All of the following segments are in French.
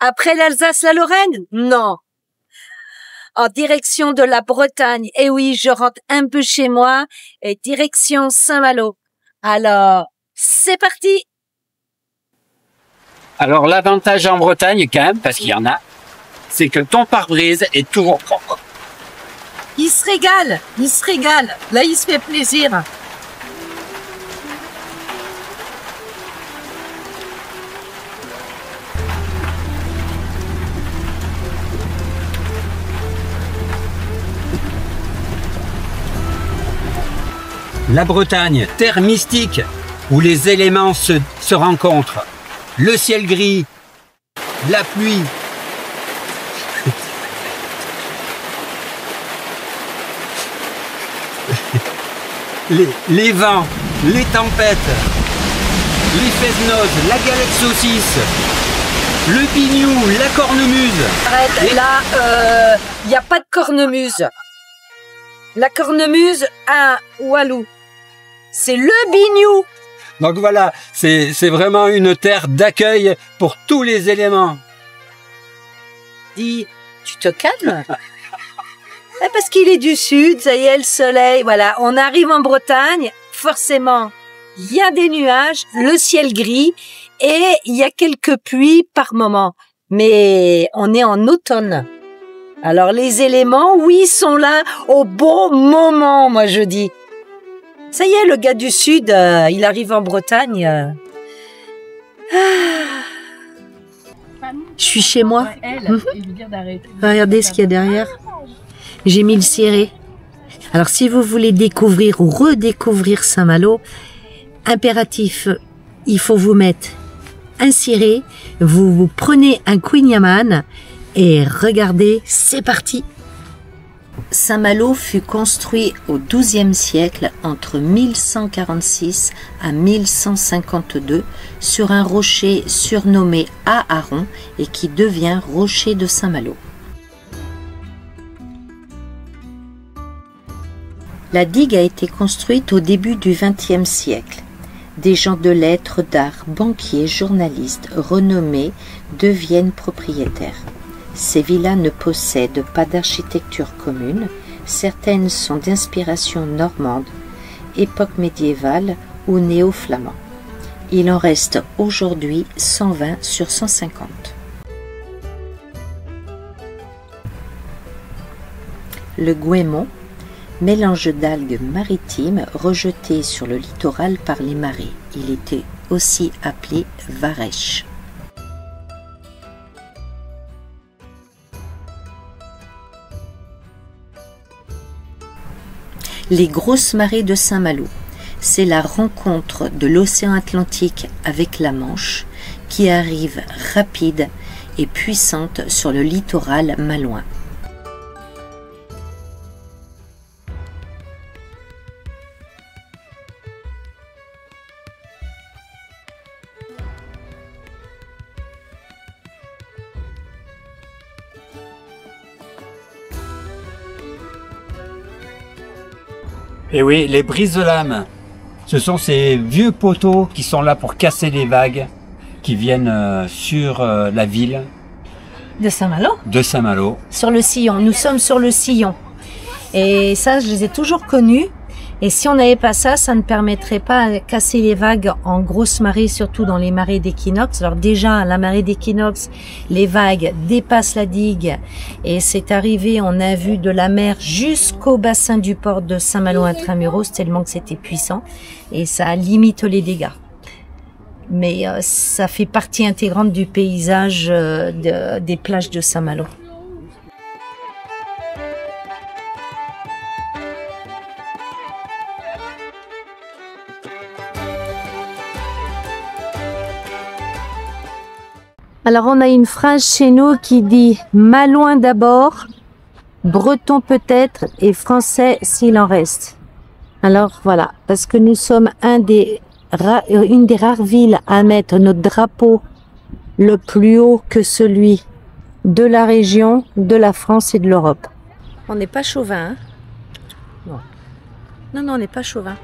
Après l'Alsace, la Lorraine? Non. En direction de la Bretagne. Et oui, je rentre un peu chez moi et direction Saint-Malo. Alors, c'est parti! Alors l'avantage en Bretagne quand même, parce qu'il y en a, c'est que ton pare-brise est toujours propre. Il se régale, il se régale. Là, il se fait plaisir. La Bretagne, terre mystique, où les éléments se rencontrent. Le ciel gris, la pluie, les vents, les tempêtes, les fesnoses, la galette saucisse, le bignou, la cornemuse. Arrête, là, il n'y a pas de cornemuse. La cornemuse à Walou, c'est le bignou. Donc voilà, c'est vraiment une terre d'accueil pour tous les éléments. Dis, tu te calmes? Parce qu'il est du sud, ça y est, le soleil, voilà. On arrive en Bretagne, forcément, il y a des nuages, le ciel gris et il y a quelques pluies par moment. Mais on est en automne. Alors les éléments, oui, sont là au bon moment, moi je dis. Ça y est, le gars du Sud, il arrive en Bretagne. Je suis chez moi. Regardez ce qu'il y a derrière. J'ai mis le ciré. Alors, si vous voulez découvrir ou redécouvrir Saint-Malo, impératif, il faut vous mettre un ciré, vous prenez un Queen Yaman et regardez, c'est parti. Saint-Malo fut construit au XIIe siècle entre 1146 à 1152 sur un rocher surnommé Aaron et qui devient rocher de Saint-Malo. La digue a été construite au début du XXe siècle. Des gens de lettres, d'art, banquiers, journalistes renommés deviennent propriétaires. Ces villas ne possèdent pas d'architecture commune, certaines sont d'inspiration normande, époque médiévale ou néo-flamand. Il en reste aujourd'hui 120 sur 150. Le goémon, mélange d'algues maritimes rejetées sur le littoral par les marées. Il était aussi appelé varech. Les grosses marées de Saint-Malo, c'est la rencontre de l'océan Atlantique avec la Manche qui arrive rapide et puissante sur le littoral malouin. Et oui, les brise-lames, ce sont ces vieux poteaux qui sont là pour casser les vagues qui viennent sur la ville De Saint-Malo? de Saint-Malo. Sur le sillon. Nous sommes sur le sillon. Et ça, je les ai toujours connus. Et si on n'avait pas ça, ça ne permettrait pas de casser les vagues en grosse marée, surtout dans les marées d'équinoxe. Alors déjà, la marée d'équinoxe, les vagues dépassent la digue. Et c'est arrivé, on a vu de la mer jusqu'au bassin du port de Saint-Malo intramuros, tellement que c'était puissant. Et ça limite les dégâts. Mais ça fait partie intégrante du paysage des plages de Saint-Malo. Alors on a une phrase chez nous qui dit « Malouin d'abord, breton peut-être et français s'il en reste ». Alors voilà, parce que nous sommes une des rares villes à mettre notre drapeau le plus haut que celui de la région, de la France et de l'Europe. On n'est pas chauvin, hein? Non. Non, on n'est pas chauvin.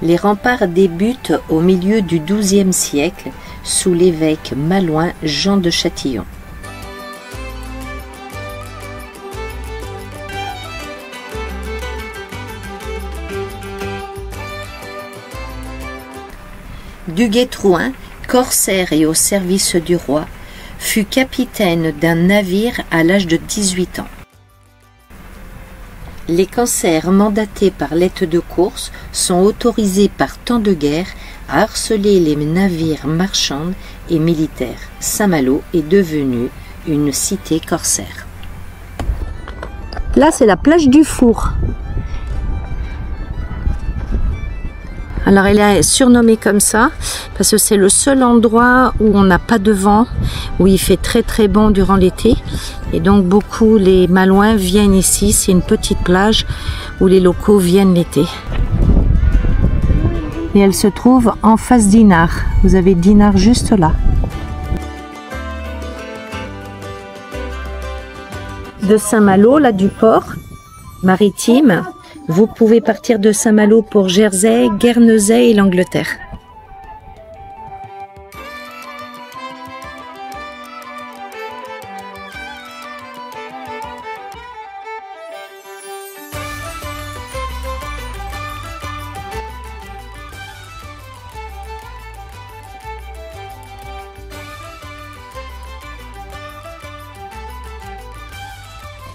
Les remparts débutent au milieu du XIIe siècle sous l'évêque malouin Jean de Châtillon. Duguay-Trouin, corsaire et au service du roi, fut capitaine d'un navire à l'âge de 18 ans. Les corsaires mandatés par l'aide de course sont autorisés par temps de guerre à harceler les navires marchands et militaires. Saint-Malo est devenue une cité corsaire. Là, c'est la plage du Four. Alors elle est surnommée comme ça parce que c'est le seul endroit où on n'a pas de vent, où il fait très très bon durant l'été. Et donc beaucoup les Malouins viennent ici, c'est une petite plage où les locaux viennent l'été. Et elle se trouve en face d'Inard. Vous avez Dinard juste là. De Saint-Malo, là du port maritime, vous pouvez partir de Saint-Malo pour Jersey, Guernesey et l'Angleterre.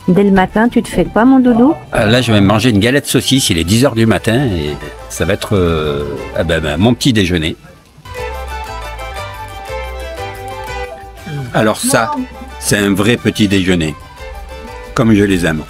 Dès le matin, tu te fais quoi, mon doudou? Là, je vais manger une galette saucisse, il est 10 h du matin et ça va être mon petit déjeuner. Alors ça, c'est un vrai petit déjeuner, comme je les aime.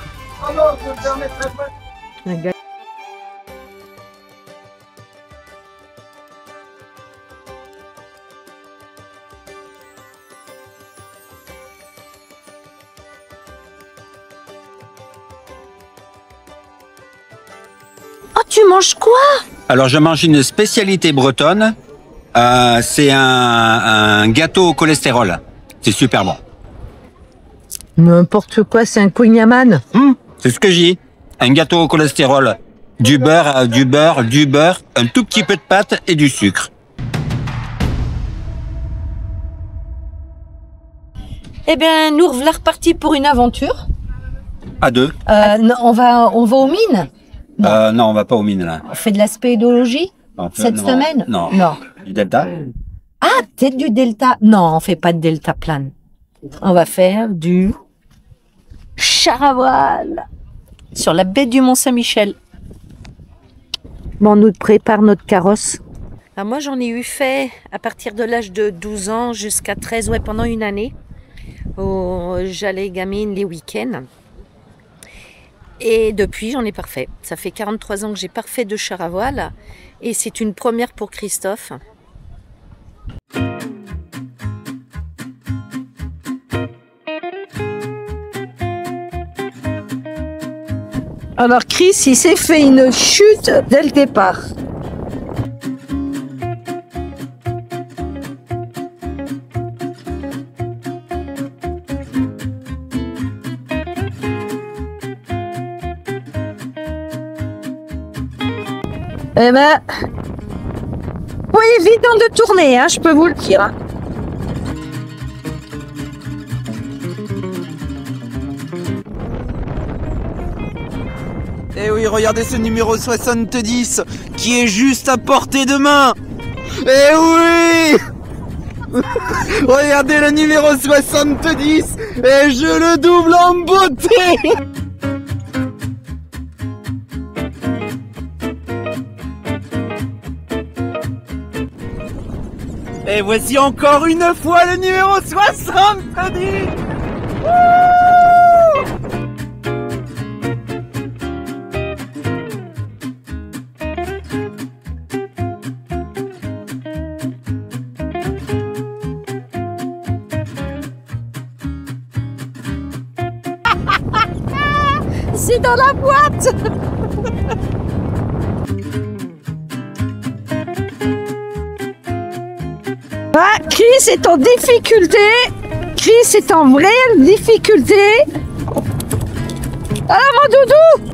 Oh, tu manges quoi? Alors, je mange une spécialité bretonne. C'est un gâteau au cholestérol. C'est super bon. N'importe quoi, c'est un kouign-amann. C'est ce que j'ai dit. Un gâteau au cholestérol. Du beurre, un tout petit peu de pâte et du sucre. Eh bien, nous voilà repartis pour une aventure. À deux. Non, on va aux mines. Non, on va pas aux mines là. On fait de la spéléologie cette semaine? Non. Du delta? Ah, peut-être du delta. Non, on fait pas de delta plane. On va faire du char à voile sur la baie du Mont-Saint-Michel. Bon, on nous prépare notre carrosse. Alors moi, j'en ai eu fait à partir de l'âge de 12 ans jusqu'à 13, ouais, pendant une année. J'allais gamine les week-ends. Et depuis, j'en ai parfait. Ça fait 43 ans que j'ai parfait de char à voile. Et c'est une première pour Christophe. Alors Chris, il s'est fait une chute dès le départ. Eh ben, oui, évident de tourner, hein, je peux vous le dire. Hein. Eh oui, regardez ce numéro 70 qui est juste à portée de main. Eh oui. Regardez le numéro 70 et je le double en beauté. Et voici encore une fois le numéro 70. C'est dans la boîte. Ah, Chris est en difficulté. Chris est en vraie difficulté. Ah, mon doudou.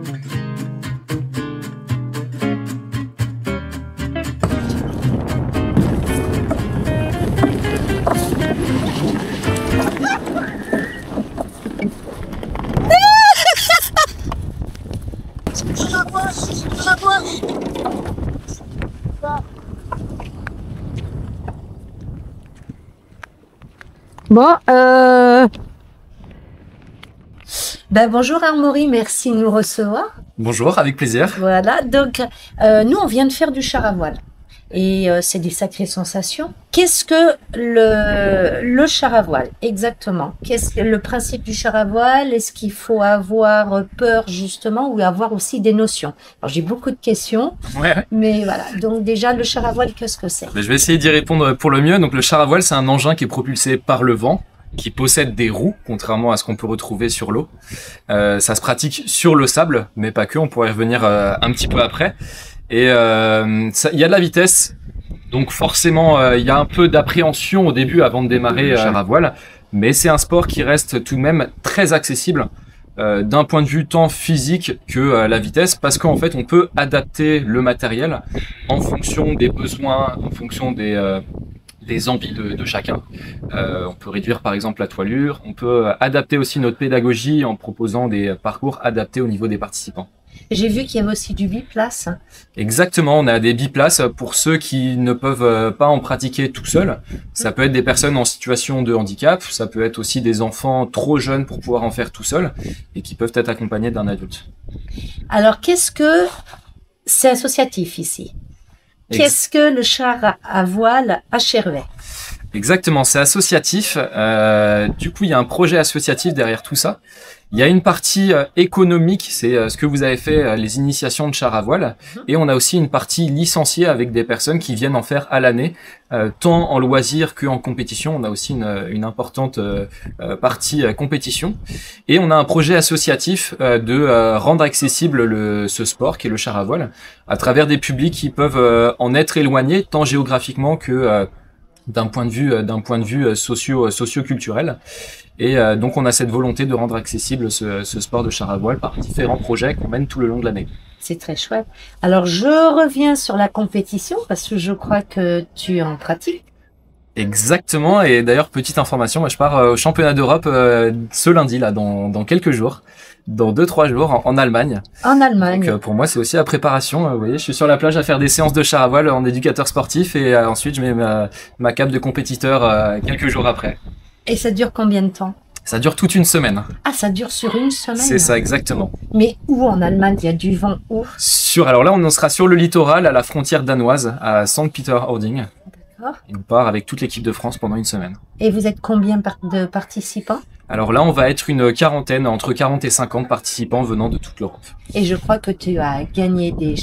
Bon, bonjour Amaury, merci de nous recevoir. Bonjour, avec plaisir. Voilà, donc nous on vient de faire du char à voile et c'est des sacrées sensations. Qu'est-ce que le char à voile exactement? Qu'est-ce que le principe du char à voile? Est-ce qu'il faut avoir peur justement ou avoir aussi des notions? Alors j'ai beaucoup de questions, mais voilà. Donc déjà le char à voile, qu'est-ce que c'est? Je vais essayer d'y répondre pour le mieux. Donc le char à voile, c'est un engin qui est propulsé par le vent, qui possède des roues, contrairement à ce qu'on peut retrouver sur l'eau. Ça se pratique sur le sable, mais pas que, on pourrait y revenir un petit peu après. Et il y a de la vitesse, donc forcément il y a un peu d'appréhension au début avant de démarrer le char à voile, mais c'est un sport qui reste tout de même très accessible d'un point de vue tant physique que la vitesse, parce qu'en fait on peut adapter le matériel en fonction des besoins, en fonction des envies de chacun. On peut réduire par exemple la toiture, on peut adapter aussi notre pédagogie en proposant des parcours adaptés au niveau des participants. J'ai vu qu'il y avait aussi du biplace. Exactement, on a des biplaces pour ceux qui ne peuvent pas en pratiquer tout seuls. Ça peut être des personnes en situation de handicap, ça peut être aussi des enfants trop jeunes pour pouvoir en faire tout seuls et qui peuvent être accompagnés d'un adulte. Alors qu'est-ce que c'est associatif ici? Qu'est-ce que le char à voile à Chervet? Exactement, c'est associatif. Du coup, il y a un projet associatif derrière tout ça. Il y a une partie économique, c'est ce que vous avez fait, les initiations de char à voile. Et on a aussi une partie licenciée avec des personnes qui viennent en faire à l'année, tant en loisir qu'en compétition. On a aussi une importante partie compétition. Et on a un projet associatif de rendre accessible ce sport qui est le char à voile à travers des publics qui peuvent en être éloignés, tant géographiquement que d'un point de vue socio-culturel. Et donc on a cette volonté de rendre accessible ce sport de char à voile par différents projets qu'on mène tout le long de l'année. C'est très chouette. Alors je reviens sur la compétition parce que je crois que tu en pratiques. Exactement, et d'ailleurs petite information, moi je pars au championnat d'Europe ce lundi là, dans quelques jours, dans 2-3 jours en Allemagne. En Allemagne. Donc pour moi c'est aussi la préparation, vous voyez, je suis sur la plage à faire des séances de char à voile en éducateur sportif et ensuite je mets ma cape de compétiteur quelques jours après. Et ça dure combien de temps? Ça dure toute une semaine. Ah, ça dure sur une semaine? C'est ça, exactement. Mais où en Allemagne? Il y a du vent où? Alors là, on sera sur le littoral, à la frontière danoise, à St. Peter-Ording. D'accord. Et on part avec toute l'équipe de France pendant une semaine. Et vous êtes combien de participants? Alors là, on va être une quarantaine, entre 40 et 50 participants venant de toute l'Europe. Et je crois que tu as gagné des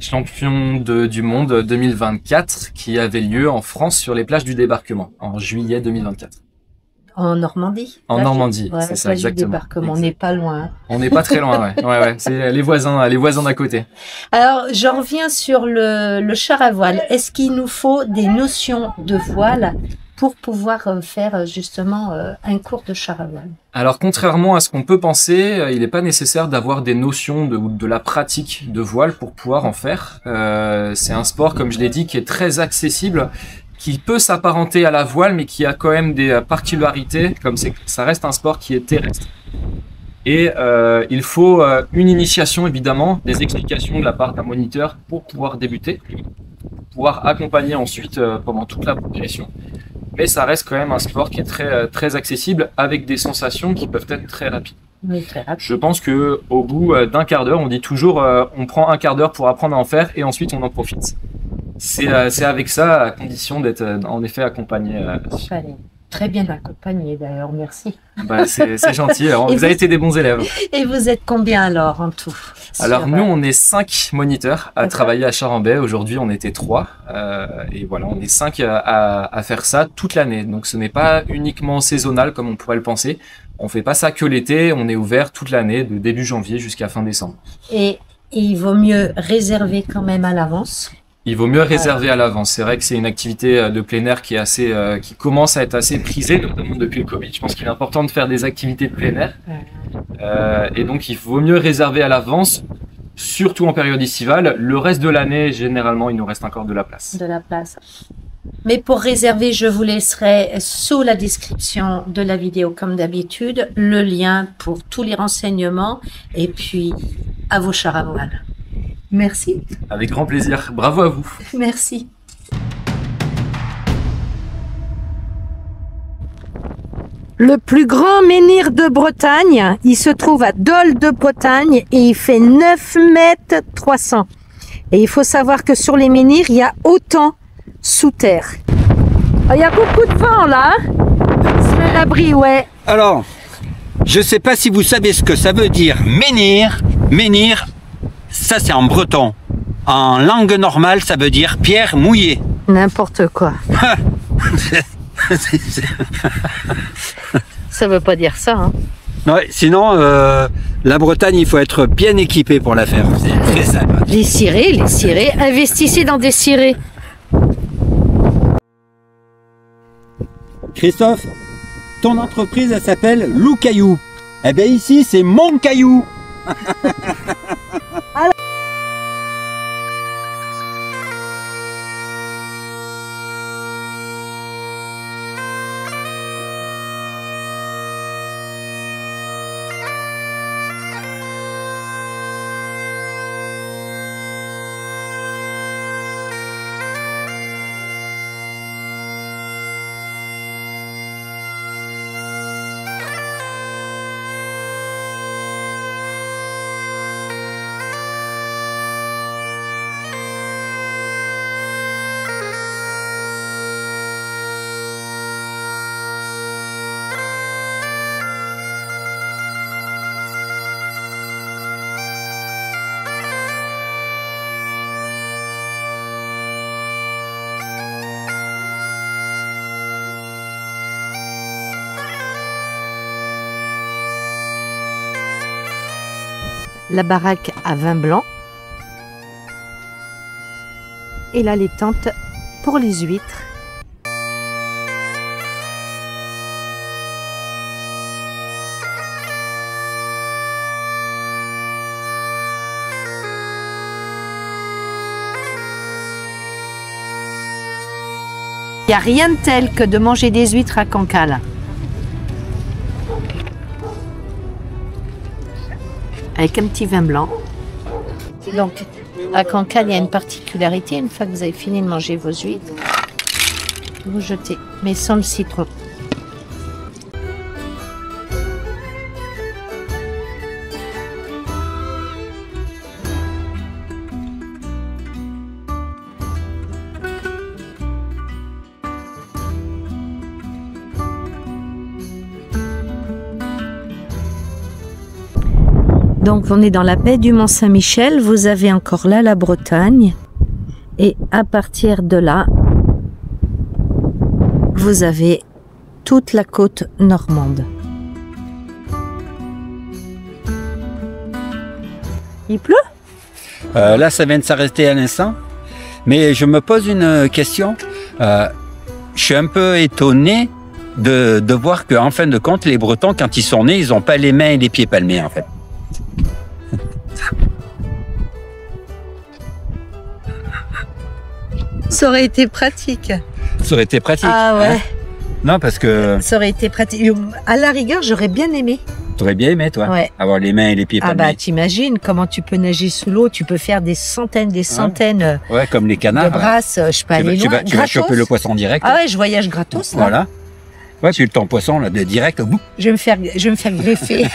champions du monde 2024 qui avait lieu en France sur les plages du débarquement en juillet 2024. En Normandie? En Normandie, ouais, c'est ça, exactement. On n'est pas loin. Hein. On n'est pas très loin, ouais. C'est les voisins d'à côté. Alors, je reviens sur le char à voile. Est-ce qu'il nous faut des notions de voile pour pouvoir faire justement un cours de char à voile? Alors, contrairement à ce qu'on peut penser, il n'est pas nécessaire d'avoir des notions de la pratique de voile pour pouvoir en faire. C'est un sport, comme je l'ai dit, qui est très accessible, qui peut s'apparenter à la voile, mais qui a quand même des particularités, comme ça reste un sport qui est terrestre. Et il faut une initiation, évidemment, des explications de la part d'un moniteur pour pouvoir débuter, pour pouvoir accompagner ensuite pendant toute la progression. Mais ça reste quand même un sport qui est très accessible, avec des sensations qui peuvent être très rapides. Oui, très rapide. Je pense que au bout d'un quart d'heure, on dit toujours on prend un quart d'heure pour apprendre à en faire et ensuite on en profite. C'est avec ça, à condition d'être en effet accompagné. Très bien accompagné d'ailleurs, merci. C'est gentil, alors, vous avez été des bons élèves. Et vous êtes combien alors en tout? Alors nous on est 5 moniteurs à travailler à Char-en-Bey, aujourd'hui on était 3 et voilà, on est 5 à faire ça toute l'année. Donc ce n'est pas uniquement saisonnal comme on pourrait le penser, on fait pas ça que l'été, on est ouvert toute l'année de début janvier jusqu'à fin décembre. Et il vaut mieux réserver quand même à l'avance? Il vaut mieux réserver à l'avance. C'est vrai que c'est une activité de plein air qui est qui commence à être assez prisée, notamment depuis le Covid. Je pense qu'il est important de faire des activités de plein air. Et donc, il vaut mieux réserver à l'avance, surtout en période estivale. Le reste de l'année, généralement, il nous reste encore de la place. De la place. Mais pour réserver, je vous laisserai sous la description de la vidéo, comme d'habitude, le lien pour tous les renseignements et puis à vos chars à voile. Merci. Avec grand plaisir. Bravo à vous. Merci. Le plus grand menhir de Bretagne, il se trouve à Dol de Bretagne et il fait 9,3 m. Et il faut savoir que sur les menhirs, il y a autant sous terre. Oh, il y a beaucoup de vent là. C'est à l'abri, ouais. Alors, je sais pas si vous savez ce que ça veut dire menhir. Menhir, ça c'est en breton. En langue normale, ça veut dire pierre mouillée. N'importe quoi. Ça veut pas dire ça, hein. Ouais, sinon, la Bretagne, il faut être bien équipé pour la faire. C'est très simple. Les cirés, investissez dans des cirés. Christophe, ton entreprise, elle s'appelle Lou Caillou. Eh bien ici, c'est Mon Caillou. La baraque à vin blanc. Et là, les tentes pour les huîtres. Il n'y a rien de tel que de manger des huîtres à Cancale. Avec un petit vin blanc. Donc, à Cancale, il y a une particularité. Une fois que vous avez fini de manger vos huîtres, vous jetez, mais sans le citron. Donc on est dans la baie du Mont-Saint-Michel, vous avez encore là la Bretagne et à partir de là, vous avez toute la côte normande. Il pleut? Là, ça vient de s'arrêter à l'instant, mais je me pose une question. Je suis un peu étonné de voir qu'en fin de compte, les Bretons, quand ils sont nés, ils n'ont pas les mains et les pieds palmés en fait. Ça aurait été pratique. Ça aurait été pratique. Ah ouais. Hein? Non, parce que... Ça aurait été pratique. À la rigueur, j'aurais bien aimé. T'aurais bien aimé, toi, ouais. Avoir les mains et les pieds palmés. Ah bah, t'imagines comment tu peux nager sous l'eau, tu peux faire des centaines ouais, comme les canards. De brasses, je peux aller loin. Tu vas choper le poisson direct. Ah ouais, je voyage gratos. Là. Voilà. Ouais, tu ton poisson, là, de direct au bout. Je vais me faire greffer.